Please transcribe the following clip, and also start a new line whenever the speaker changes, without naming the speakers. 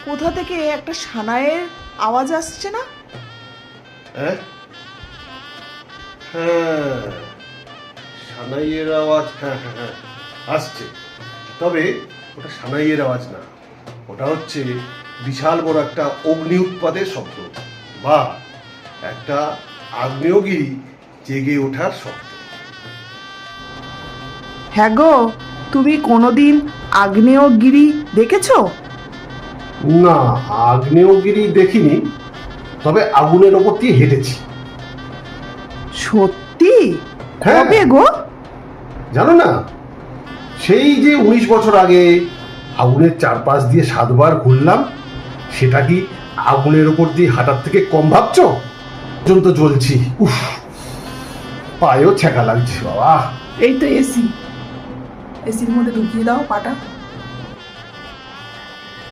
কোথা থেকে একটা সানাইয়ের আওয়াজ আসছে না?
হ্যাঁ হ্যাঁ, সানাইয়ের আওয়াজ, হ্যাঁ হ্যাঁ হ্যাঁ আসছে। তবে ওটা সানাইয়ের আওয়াজ না, ওটা হচ্ছে বিশাল বড় একটা অগ্নি উৎপাদের শব্দ বা একটা আগ্নেয়গিরি জেগে ওঠার শব্দ।
হ্যাঁ গো, তুমি কোনোদিন আগ্নেয়গিরি দেখেছো?
না, আগ্নেয়গিরি দেখিনি, তবে আগুনের ওপর দিয়ে হেঁটেছি।
সত্যি?
হ্যাঁ।
কবে গো?
জানো না, সেই যে 19 বছর আগে আগুনের চারপাশ দিয়ে 7 বার ঘুরলাম, সেটা কি আগুনের ওপর দিয়ে হাঁটার থেকে কম ভাবছো? পর্যন্ত জ্বলছি, উফ, পায়েও ছ্যাঁকা লাগছে বাবা।
এই তো এসি, এসির মধ্যে ঢুকিয়ে দাও পাটা।